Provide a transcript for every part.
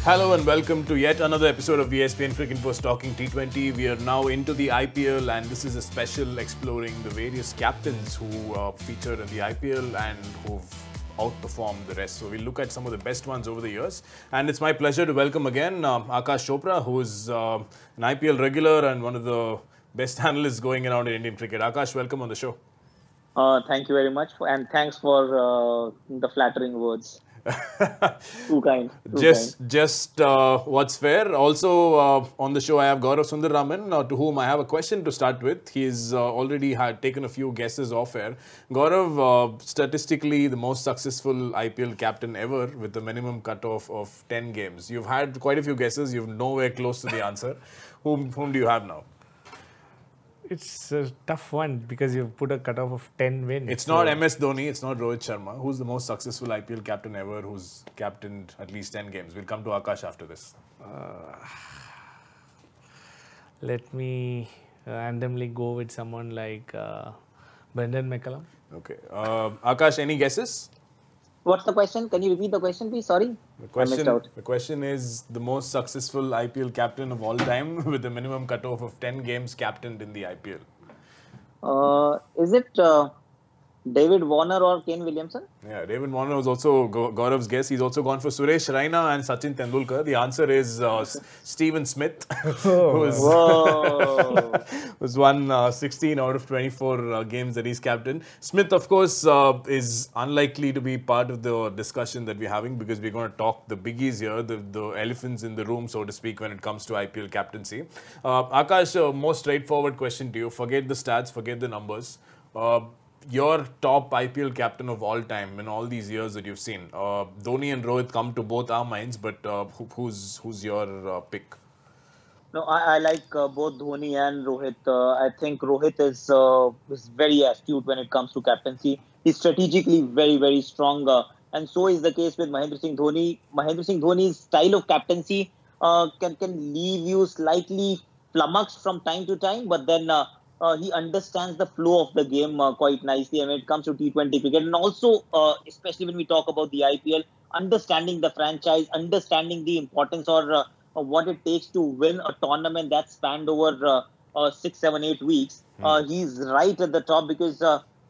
Hello and welcome to yet another episode of the ESPNcricinfo Talking T20. We are now into the IPL and this is a special exploring the various captains who featured in the IPL and who've outperformed the rest. So we'll look at some of the best ones over the years. And it's my pleasure to welcome again Aakash Chopra, who is an IPL regular and one of the best analysts going around in Indian cricket. Aakash, welcome on the show. Thank you very much, and thanks for the flattering words. Too kind. Just what's fair. Also on the show I have Gaurav Sundararaman, to whom I have a question to start with. He's already had taken a few guesses off air. Gaurav, statistically the most successful IPL captain ever with the minimum cutoff of 10 games. You've had quite a few guesses. You're nowhere close to the answer. Whom do you have now? It's a tough one because you've put a cutoff of 10 wins. It's not MS Dhoni, it's not Rohit Sharma. Who's the most successful IPL captain ever who's captained at least 10 games? We'll come to Aakash after this. Let me randomly go with someone like Brendan McCullum. Okay. Aakash, any guesses? What's the question? Can you repeat the question, please? Sorry, I missed out. The question is the most successful IPL captain of all time with a minimum cutoff of 10 games captained in the IPL. Is it David Warner or Kane Williamson? Yeah, David Warner was also Gaurav's guess. He's also gone for Suresh Raina and Sachin Tendulkar. The answer is Stephen Smith, who was won 16 out of 24 games that he's captained. Smith, of course, is unlikely to be part of the discussion that we're having because we're going to talk the biggies here, the elephants in the room, so to speak, when it comes to IPL captaincy. Aakash, more straightforward question to you. Forget the stats, forget the numbers. Your top IPL captain of all time in all these years that you've seen. Dhoni and Rohit come to both our minds, but who's your pick? No, I like both Dhoni and Rohit. I think Rohit is very astute when it comes to captaincy. He's strategically very, very strong. And so is the case with Mahendra Singh Dhoni. Mahendra Singh Dhoni's style of captaincy can leave you slightly flummoxed from time to time, but then he understands the flow of the game quite nicely. And when it comes to T20 cricket, and also, especially when we talk about the IPL, understanding the franchise, understanding the importance or what it takes to win a tournament that spanned over 6, 7, 8 weeks. He's right at the top because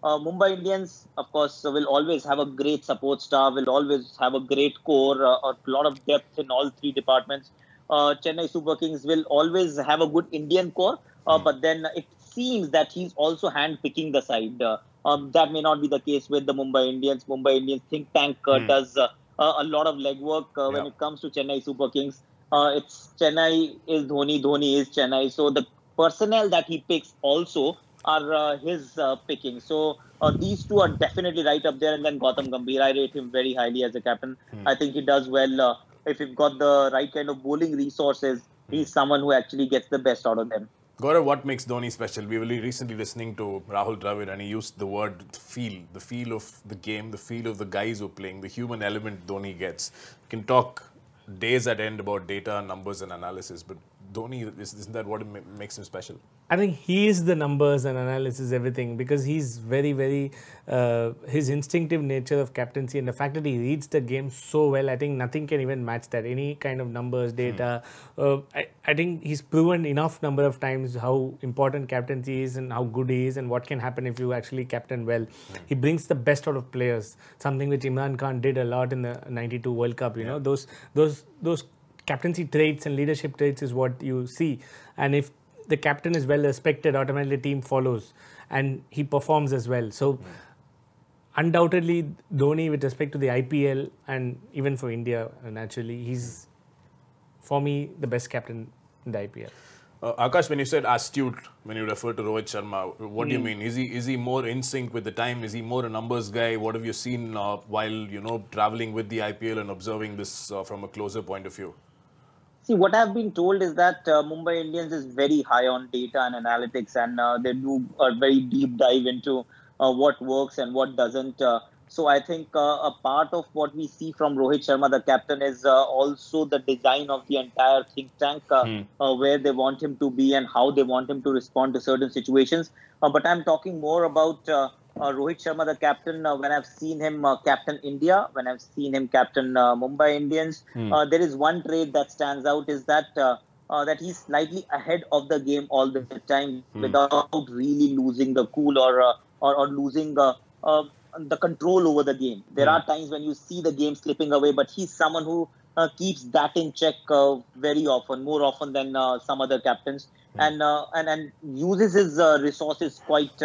Mumbai Indians, of course, will always have a great support staff, will always have a great core, a lot of depth in all three departments. Chennai Super Kings will always have a good Indian core, but then it seems that he's also hand-picking the side. That may not be the case with the Mumbai Indians. Mumbai Indians think tank does a lot of legwork when it comes to Chennai Super Kings. It's Chennai is Dhoni, Dhoni is Chennai. So the personnel that he picks also are his picking. So these two are definitely right up there. And then Gautam Gambhir, I rate him very highly as a captain. I think he does well. If you've got the right kind of bowling resources, he's someone who actually gets the best out of them. Gaurav, what makes Dhoni special? We were recently listening to Rahul Dravid and he used the word feel, the feel of the game, the feel of the guys who are playing, the human element Dhoni gets. We can talk days at end about data, numbers and analysis, but Dhoni, isn't that what makes him special? I think he is the numbers and analysis, everything, because he's very, very, his instinctive nature of captaincy and the fact that he reads the game so well, I think nothing can even match that. Any kind of numbers, data. I think he's proven enough number of times how important captaincy is and how good he is and what can happen if you actually captain well. He brings the best out of players, something which Imran Khan did a lot in the '92 World Cup. You know, those captaincy traits and leadership traits is what you see. And if the captain is well respected, automatically the team follows and he performs as well. So undoubtedly Dhoni, with respect to the IPL and even for India, naturally, he's for me the best captain in the IPL. Aakash, when you said astute, when you refer to Rohit Sharma, what do you mean? Is he more in sync with the time? Is he more a numbers guy? What have you seen while traveling with the IPL and observing this from a closer point of view? See, what I've been told is that Mumbai Indians is very high on data and analytics, and they do a very deep dive into what works and what doesn't. So I think a part of what we see from Rohit Sharma, the captain, is also the design of the entire think tank, where they want him to be and how they want him to respond to certain situations. But I'm talking more about Rohit Sharma, the captain, when I've seen him captain India, when I've seen him captain Mumbai Indians, there is one trait that stands out is that he's slightly ahead of the game all the time without really losing the cool or losing the control over the game. There are times when you see the game slipping away, but he's someone who keeps that in check very often, more often than some other captains, and uses his resources quite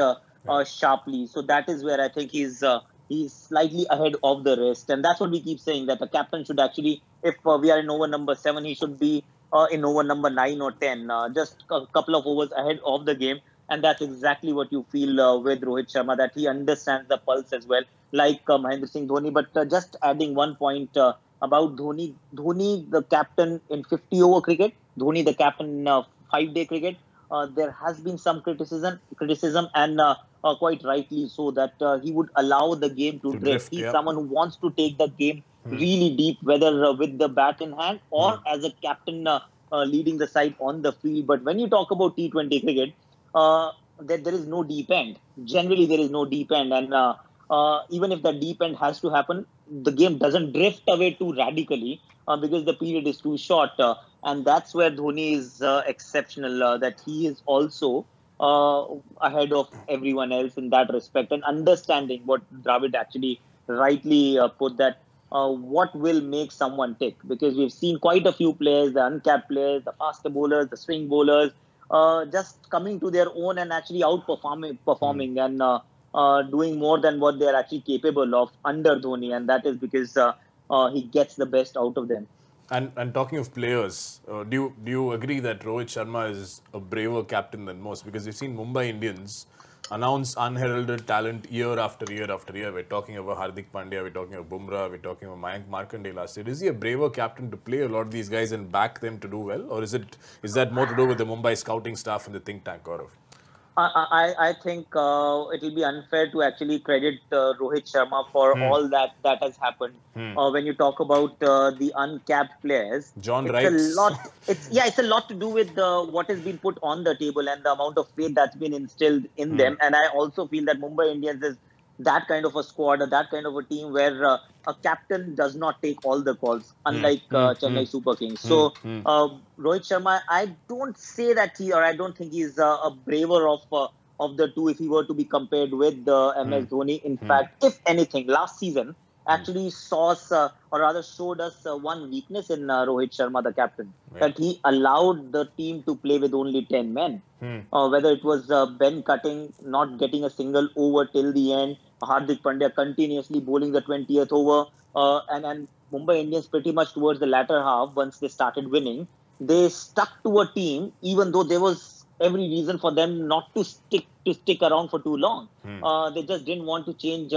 sharply. So that is where I think he's slightly ahead of the rest, and that's what we keep saying, that the captain should actually, if we are in over number 7, he should be in over number 9 or 10, just a couple of overs ahead of the game. And that's exactly what you feel with Rohit Sharma, that he understands the pulse as well, like Mahendra Singh Dhoni. But just adding one point about Dhoni, the captain in 50-over cricket, Dhoni, the captain in 5-day cricket, there has been some criticism, and quite rightly so, that he would allow the game to drift. He's someone who wants to take the game really deep, whether with the bat in hand or as a captain leading the side on the field. But when you talk about T20 cricket, there is no deep end. Generally, there is no deep end. And even if the deep end has to happen, the game doesn't drift away too radically because the period is too short. And that's where Dhoni is exceptional, that he is also ahead of everyone else in that respect, and understanding what Dravid actually rightly put, that what will make someone tick. Because we've seen quite a few players, the uncapped players, the faster bowlers, the swing bowlers, just coming to their own and actually performing and doing more than what they're actually capable of under Dhoni. And that is because he gets the best out of them. And talking of players, do you agree that Rohit Sharma is a braver captain than most? Because we've seen Mumbai Indians announce unheralded talent year after year after year. We're talking about Hardik Pandya, we're talking about Bumrah, we're talking about Mayank Markanday last year. Is he a braver captain to play a lot of these guys and back them to do well? Or is that more to do with the Mumbai scouting staff and the think tank, Gaurav? I think it will be unfair to actually credit Rohit Sharma for all that has happened. When you talk about the uncapped players, John it's Wright. a lot. It's a lot to do with what has been put on the table and the amount of faith that's been instilled in them. And I also feel that Mumbai Indians is that kind of a squad, or that kind of a team where a captain does not take all the calls, unlike Chennai Super Kings. So Rohit Sharma, I don't say that I don't think he's a braver of the two if he were to be compared with MS Dhoni. In fact, if anything, last season actually saw us, or rather showed us one weakness in Rohit Sharma, the captain, that he allowed the team to play with only 10 men. Whether it was Ben Cutting not getting a single over till the end, Hardik Pandya continuously bowling the 20th over, and Mumbai Indians pretty much towards the latter half, once they started winning, they stuck to a team, even though there was every reason for them not to stick around for too long. They just didn't want to change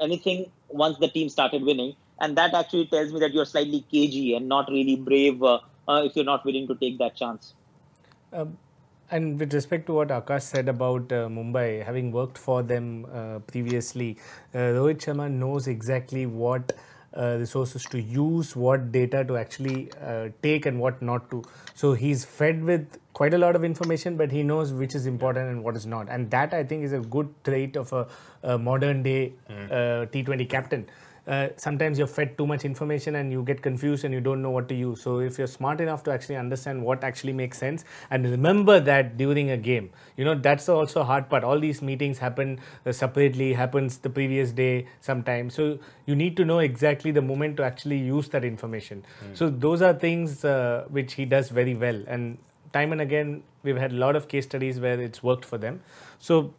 anything once the team started winning. And that actually tells me that you're slightly cagey and not really brave if you're not willing to take that chance. And with respect to what Aakash said about Mumbai, having worked for them previously, Rohit Sharma knows exactly what resources to use, what data to actually take and what not to. So he's fed with quite a lot of information, but he knows which is important and what is not. And that, I think, is a good trait of a modern day T20 captain. Sometimes you're fed too much information and you get confused and you don't know what to use. So if you're smart enough to actually understand what actually makes sense and remember that during a game, that's also a hard part. All these meetings happen separately, happens the previous day sometimes. So you need to know exactly the moment to actually use that information. So those are things which he does very well. And time and again, we've had a lot of case studies where it's worked for them. So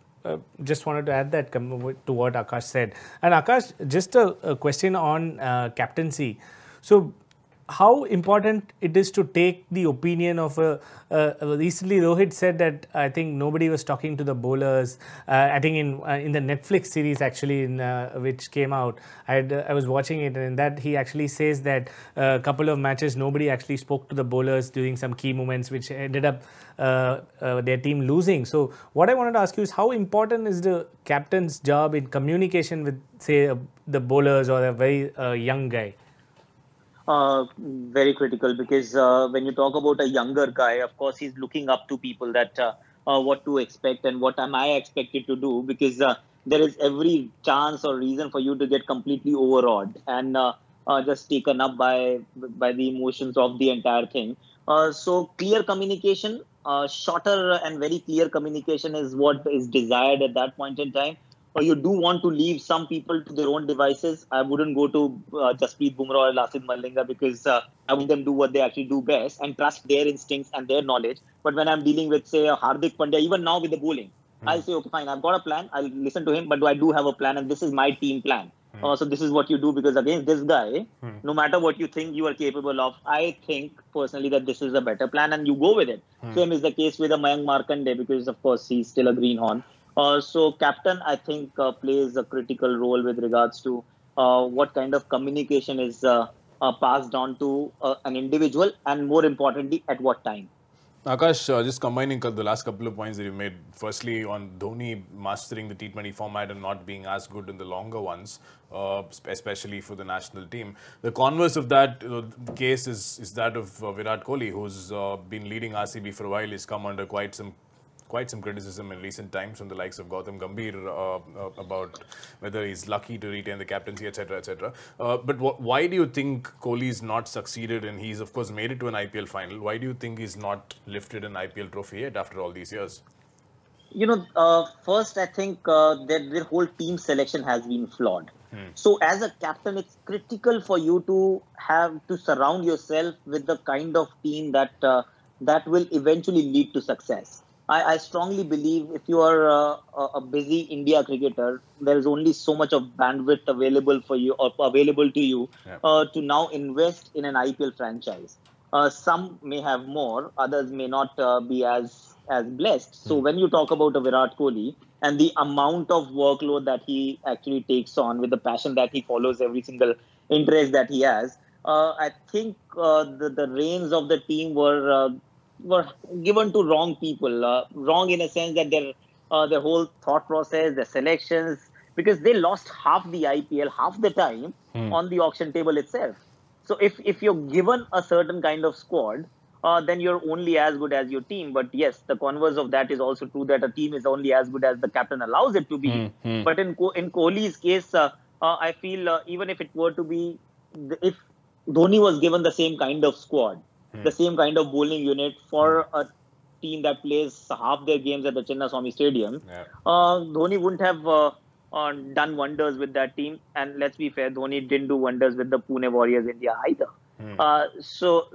just wanted to add that to what Aakash said. And Aakash, just a question on captaincy. So how important it is to take the opinion of recently Rohit said that I think nobody was talking to the bowlers. I think in the Netflix series actually which came out, I was watching it, and in that he actually says that a couple of matches nobody actually spoke to the bowlers during some key moments, which ended up their team losing. So what I wanted to ask you is, how important is the captain's job in communication with, say, the bowlers or a very young guy? Very critical, because when you talk about a younger guy, of course, he's looking up to people that what to expect and what am I expected to do, because there is every chance or reason for you to get completely overawed and just taken up by the emotions of the entire thing. So clear communication, shorter and very clear communication is what is desired at that point in time. Or you do want to leave some people to their own devices. I wouldn't go to Jasprit Bumrah or Lasith Malinga because I want them to do what they actually do best and trust their instincts and their knowledge. But when I'm dealing with, say, Hardik Pandya, even now with the bowling, I'll say, okay, fine, I've got a plan. I'll listen to him, but I do have a plan, and this is my team plan. So this is what you do, because against this guy, no matter what you think you are capable of, I think personally that this is a better plan, and you go with it. Same is the case with a Mayank Markande, because of course he's still a greenhorn. So captain, I think, plays a critical role with regards to what kind of communication is passed on to an individual, and more importantly, at what time. Aakash, just combining the last couple of points that you made. Firstly, on Dhoni mastering the T20 format and not being as good in the longer ones, especially for the national team. The converse of that case is that of Virat Kohli, who's been leading RCB for a while. He's come under quite some criticism in recent times from the likes of Gautam Gambhir about whether he's lucky to retain the captaincy, etc., etc. But why do you think Kohli's not succeeded? And he's of course made it to an IPL final. Why do you think he's not lifted an IPL trophy yet after all these years? First, I think that their whole team selection has been flawed. So as a captain, it's critical for you to have to surround yourself with the kind of team that will eventually lead to success. I strongly believe if you are a busy India cricketer, there is only so much of bandwidth available for you or available to you to now invest in an IPL franchise. Some may have more, others may not be as blessed. So when you talk about a Virat Kohli and the amount of workload that he actually takes on with the passion that he follows every single interest that he has, I think the reins of the team were given to wrong people. Wrong in a sense that their whole thought process, their selections, because they lost half the IPL, half the time on the auction table itself. So if you're given a certain kind of squad, then you're only as good as your team. But yes, the converse of that is also true, that a team is only as good as the captain allows it to be. But in Kohli's case, I feel even if it were to be, if Dhoni was given the same kind of squad, the same kind of bowling unit for a team that plays half their games at the Chinnaswamy Stadium, Dhoni wouldn't have done wonders with that team. And let's be fair, Dhoni didn't do wonders with the Pune Warriors India either. So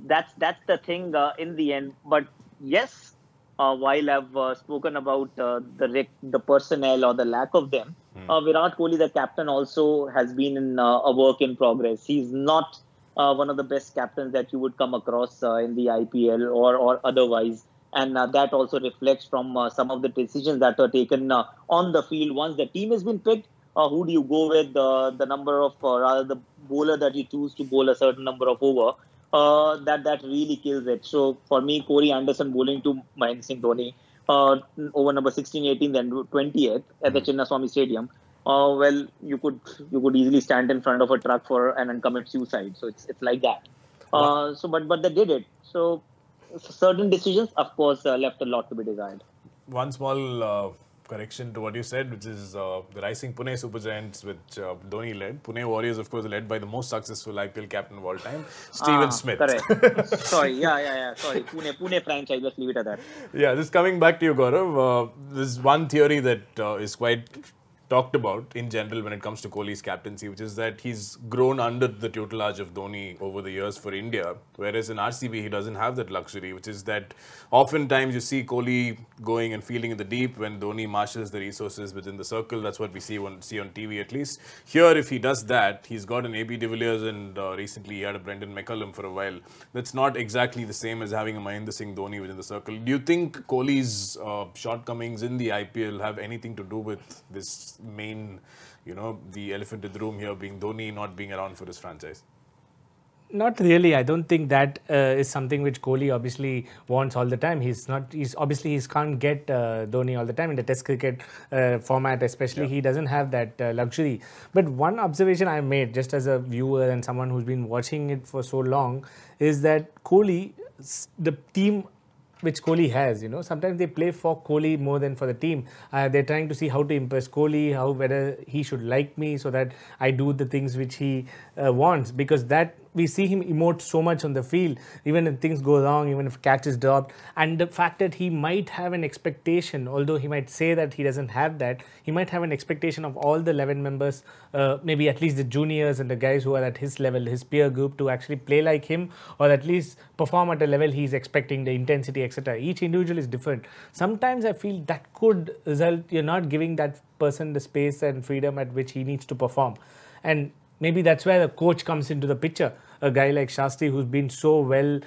that's the thing in the end. But yes, while I've spoken about the personnel or the lack of them, Virat Kohli, the captain, also has been in a work in progress. He's not one of the best captains that you would come across in the IPL or otherwise. And that also reflects from some of the decisions that are taken on the field. Once the team has been picked, who do you go with? The number of, rather the bowler that you choose to bowl a certain number of over, that really kills it. So for me, Corey Anderson bowling to Mahendra Singh Dhoni over number 16, 18, then 20th at the Chinnaswamy Stadium. Well, you could easily stand in front of a truck and commit suicide. So it's like that. But they did it. So certain decisions, of course, left a lot to be desired. One small correction to what you said, which is the rising Pune Super Giants, which Dhoni led. Pune Warriors, of course, led by the most successful IPL captain of all time, Steven Smith. Correct. Sorry, sorry. Pune franchise, let's leave it at that. Yeah, just coming back to you, Gaurav. There's one theory that is quite talked about in general when it comes to Kohli's captaincy, which is that he's grown under the tutelage of Dhoni over the years for India, whereas in RCB he doesn't have that luxury, which is that oftentimes you see Kohli going and feeling in the deep when Dhoni marshals the resources within the circle. That's what we see on TV at least. Here, if he does that, he's got an AB de Villiers and recently he had a Brendan McCullum for a while. That's not exactly the same as having a Mahendra Singh Dhoni within the circle. Do you think Kohli's shortcomings in the IPL have anything to do with this main, the elephant in the room here being Dhoni not being around for his franchise? Not really. I don't think that is something which Kohli obviously wants all the time. He can't get Dhoni all the time in the Test cricket format, especially. He doesn't have that luxury. But one observation I made, just as a viewer and someone who's been watching it for so long, is that Kohli, the team which Kohli has. Sometimes they play for Kohli more than for the team. They're trying to see how to impress Kohli, whether he should like me so that I do the things which he wants, because that we see him emote so much on the field, even if things go wrong, even if catch is dropped. And the fact that he might have an expectation, although he might say that he doesn't have that, he might have an expectation of all the 11 members, maybe at least the juniors and the guys who are at his level, his peer group, to actually play like him, or at least perform at a level he's expecting, the intensity, etc. Each individual is different. Sometimes I feel that could result, you're not giving that person the space and freedom at which he needs to perform. And maybe that's where the coach comes into the picture. A guy like Shastri, who's been so well,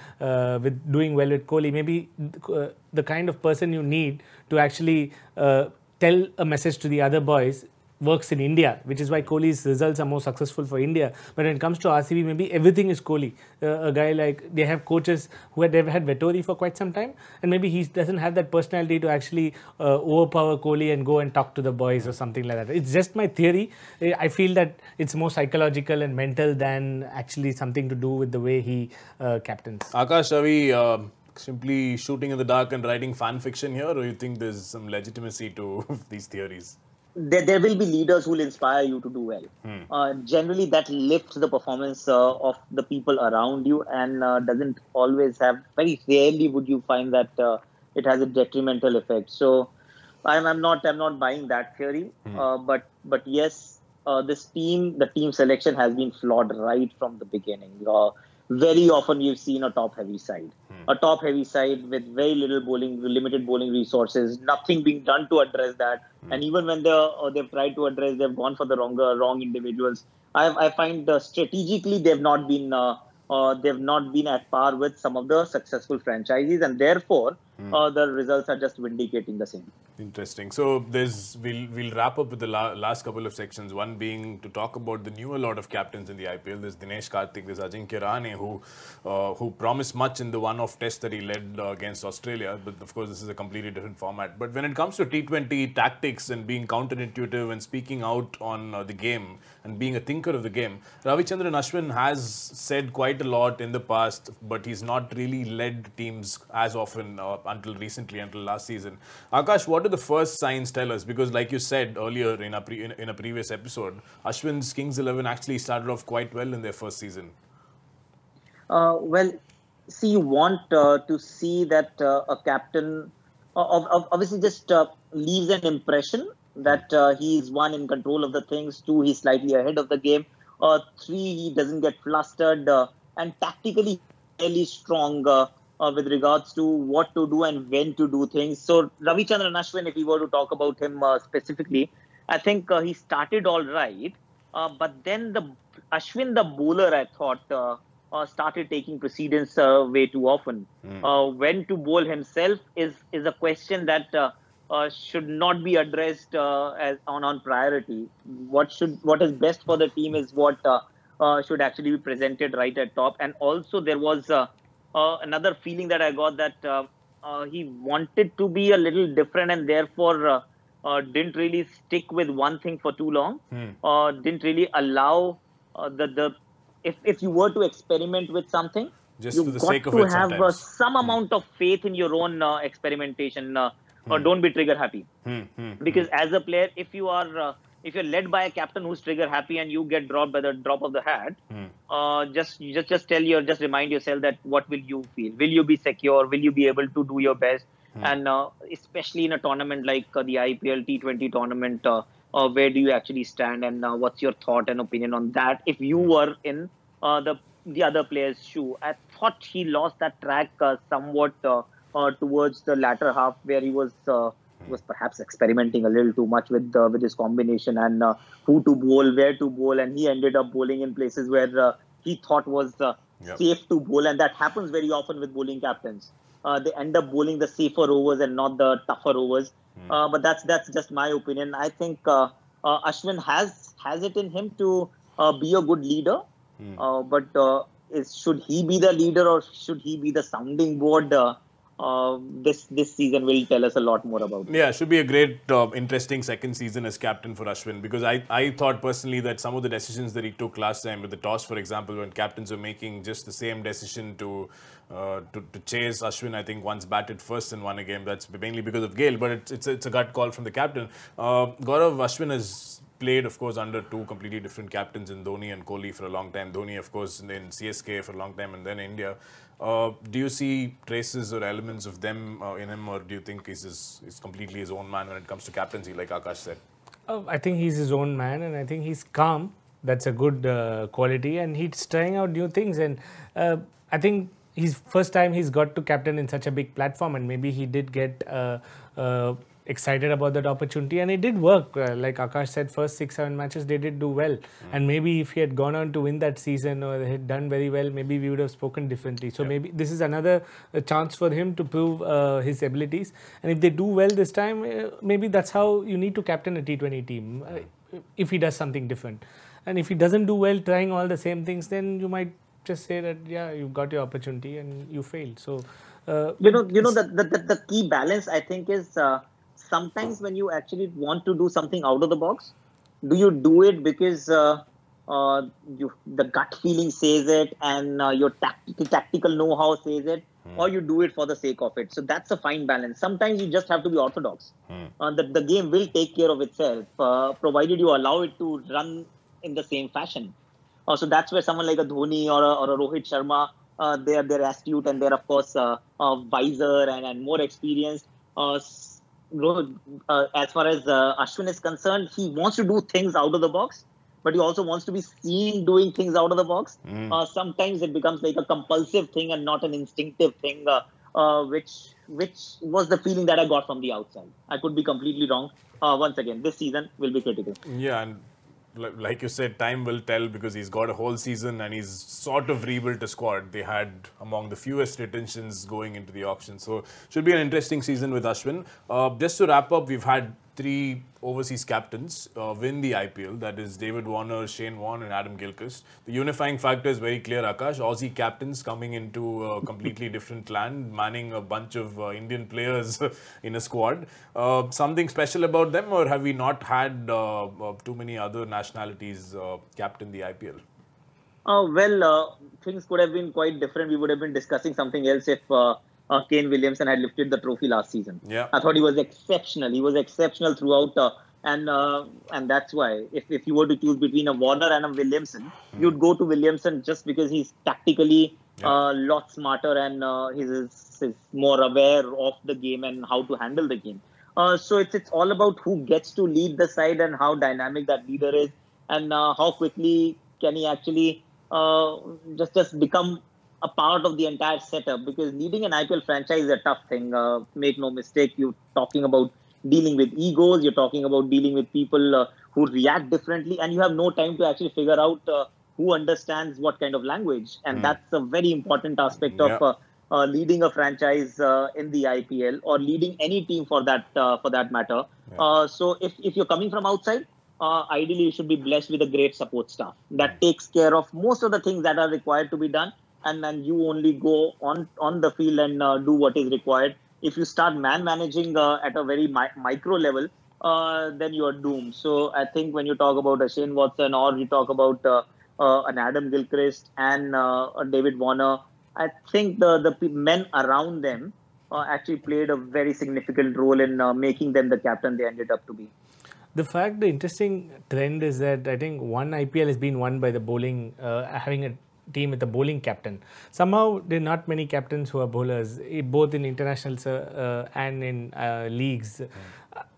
doing well with Kohli, maybe the kind of person you need to actually tell a message to the other boys works in India, which is why Kohli's results are more successful for India. But when it comes to RCB, maybe everything is Kohli. A guy like, they have coaches who they've had Vettori for quite some time, and maybe he doesn't have that personality to actually overpower Kohli and go and talk to the boys or something like that. It's just my theory. I feel that it's more psychological and mental than actually something to do with the way he captains. Aakash, are we simply shooting in the dark and writing fan fiction here, or you think there's some legitimacy to these theories? There will be leaders who will inspire you to do well. Generally, that lifts the performance of the people around you, and doesn't always have. Very rarely would you find that it has a detrimental effect. So, I'm not buying that theory. But yes, the team selection has been flawed right from the beginning. Very often we've seen a top-heavy side. A top-heavy side with very little bowling, limited bowling resources, nothing being done to address that. And even when they've tried to address, they've gone for the wrong individuals. I find strategically they've not been at par with some of the successful franchises, and therefore the results are just vindicating the same. Interesting. So we'll wrap up with the last couple of sections. One being to talk about the newer lot of captains in the IPL. There's Dinesh Karthik, there's Ajinkya Rahane, who promised much in the one-off test that he led against Australia. But of course, this is a completely different format. But when it comes to T20 tactics and being counterintuitive and speaking out on the game and being a thinker of the game, Ravichandran Ashwin has said quite a lot in the past, but he's not really led teams as often until recently, until last season. Aakash, what do the first signs tell us? Because like you said earlier in a previous episode, Ashwin's Kings 11 actually started off quite well in their first season. Well, see, you want to see that a captain obviously just leaves an impression that he's one, in control of the things, two, he's slightly ahead of the game, three, he doesn't get flustered, and tactically really strong with regards to what to do and when to do things. So Ravichandran Ashwin, if we were to talk about him specifically, I think he started all right, but then Ashwin the bowler, I thought, started taking precedence way too often. When to bowl himself is a question that should not be addressed as on priority. What is best for the team is what should actually be presented right at top. And also there was another feeling that I got, that he wanted to be a little different, and therefore didn't really stick with one thing for too long. Didn't really allow if you were to experiment with something, just you've got to have some amount of faith in your own experimentation. Or don't be trigger happy, because as a player, if you're led by a captain who's trigger happy and you get dropped by the drop of the hat, just remind yourself that what will you feel? Will you be secure? Will you be able to do your best? And especially in a tournament like the IPL T20 tournament, where do you actually stand? And what's your thought and opinion on that? If you were in the other player's shoe, I thought he lost that track somewhat towards the latter half, where he was perhaps experimenting a little too much with his combination and who to bowl, where to bowl, and he ended up bowling in places where he thought was safe to bowl, and that happens very often with bowling captains. They end up bowling the safer overs and not the tougher overs. But that's just my opinion. I think Ashwin has it in him to be a good leader, but should he be the leader or should he be the sounding board? this season will tell us a lot more about it. Yeah, should be a great, interesting second season as captain for Ashwin, because I thought personally that some of the decisions that he took last time with the toss, for example, when captains were making just the same decision to chase Ashwin, I think once batted first and won a game. That's mainly because of Gale, but it's a gut call from the captain. Gaurav, Ashwin has played, of course, under two completely different captains in Dhoni and Kohli for a long time. Dhoni, of course, in CSK for a long time, and then India. Do you see traces or elements of them in him, or do you think he's completely his own man when it comes to captaincy, like Aakash said? I think he's his own man, and I think he's calm. That's a good quality, and he's trying out new things. And I think his first time he's got to captain in such a big platform, and maybe he did get excited about that opportunity, and it did work. Like Aakash said, first 6-7 matches they did do well, and maybe if he had gone on to win that season or had done very well, maybe we would have spoken differently. So maybe this is another chance for him to prove his abilities, and if they do well this time, maybe that's how you need to captain a T20 team. If he does something different, and if he doesn't do well trying all the same things, then you might just say that you got your opportunity and you failed. So the key balance, I think, is sometimes when you actually want to do something out of the box, do you do it because the gut feeling says it and your tactical know-how says it, or you do it for the sake of it? So that's a fine balance. Sometimes you just have to be orthodox. The game will take care of itself, provided you allow it to run in the same fashion. So that's where someone like a Dhoni or a Rohit Sharma, they're astute, and they're, of course, wiser and more experienced. As far as Ashwin is concerned, he wants to do things out of the box, but he also wants to be seen doing things out of the box. Sometimes it becomes like a compulsive thing and not an instinctive thing, which was the feeling that I got from the outside. I could be completely wrong. Once again, this season will be critical. Yeah, and like you said, time will tell, because he's got a whole season and he's sort of rebuilt a squad. They had among the fewest retentions going into the auction. So should be an interesting season with Ashwin. Just to wrap up, we've had 3 overseas captains win the IPL. That is David Warner, Shane Warne and Adam Gilchrist. The unifying factor is very clear, Aakash. Aussie captains coming into a completely different land, manning a bunch of Indian players in a squad. Something special about them, or have we not had too many other nationalities captain the IPL? Things could have been quite different. We would have been discussing something else if Kane Williamson had lifted the trophy last season. Yeah, I thought he was exceptional. He was exceptional throughout, and that's why if you were to choose between a Warner and a Williamson, you'd go to Williamson just because he's tactically a lot smarter and he's more aware of the game and how to handle the game. So it's all about who gets to lead the side and how dynamic that leader is, and how quickly can he actually just become a part of the entire setup, because leading an IPL franchise is a tough thing. Make no mistake, you're talking about dealing with egos, you're talking about dealing with people who react differently, and you have no time to actually figure out who understands what kind of language. And that's a very important aspect of leading a franchise in the IPL, or leading any team for that matter. So if you're coming from outside, ideally you should be blessed with a great support staff that takes care of most of the things that are required to be done. And then you only go on the field and do what is required. If you start managing at a very micro level, then you are doomed. So I think when you talk about a Shane Watson, or you talk about an Adam Gilchrist and a David Warner, I think the men around them actually played a very significant role in making them the captain they ended up to be. The interesting trend is that I think one IPL has been won by the bowling, having a team with a bowling captain. Somehow there are not many captains who are bowlers, both in internationals and in leagues.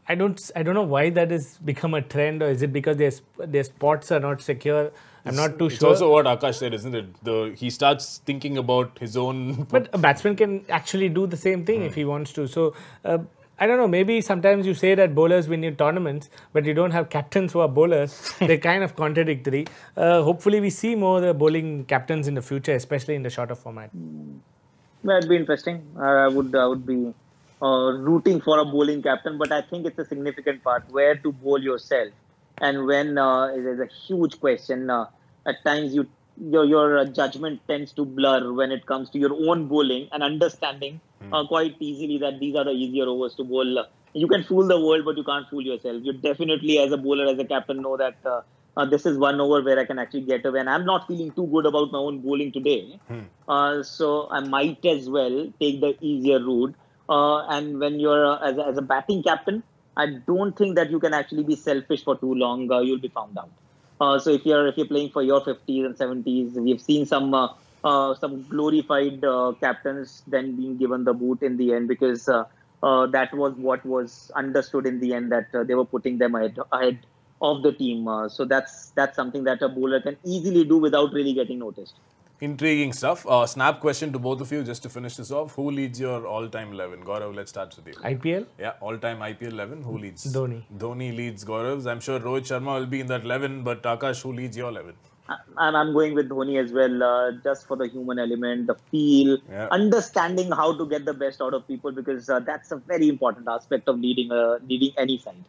I don't know why that has become a trend, or is it because their spots are not secure? I'm not too sure. It's also what Aakash said, isn't it? He starts thinking about his own. But a batsman can actually do the same thing if he wants to. So I don't know, maybe sometimes you say that bowlers win in tournaments, but you don't have captains who are bowlers. They're kind of contradictory. Hopefully we see more bowling captains in the future, especially in the shorter format. That'd be interesting. I would be rooting for a bowling captain, but I think it's a significant part where to bowl yourself. And when there's a huge question, at times you your judgment tends to blur when it comes to your own bowling and understanding quite easily that these are the easier overs to bowl. You can fool the world, but you can't fool yourself. You definitely, as a bowler, as a captain, know that this is one over where I can actually get away. And I'm not feeling too good about my own bowling today. So I might as well take the easier route. And when you're as a batting captain, I don't think that you can actually be selfish for too long. You'll be found out. So if you're playing for your 50s and 70s, we've seen some glorified captains then being given the boot in the end because that was what was understood in the end that they were putting them ahead of the team. So that's something that a bowler can easily do without really getting noticed. Intriguing stuff. Snap question to both of you just to finish this off. Who leads your all-time 11? Gaurav, let's start with you. IPL? Yeah, all-time IPL 11. Who leads? Dhoni. Dhoni leads Gaurav's. I'm sure Rohit Sharma will be in that 11, but Aakash, who leads your 11? I'm going with Dhoni as well, just for the human element, the feel, understanding how to get the best out of people, because that's a very important aspect of leading any side.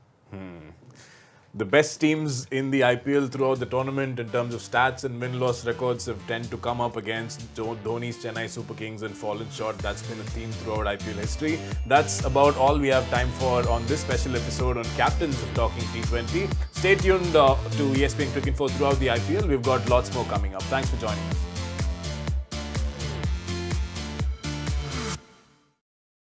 The best teams in the IPL throughout the tournament in terms of stats and win-loss records have tend to come up against Dhoni's Chennai Super Kings and fallen short. That's been a theme throughout IPL history. That's about all we have time for on this special episode on Captains of Talking T20. Stay tuned to ESPN Cricinfo throughout the IPL. We've got lots more coming up. Thanks for joining us.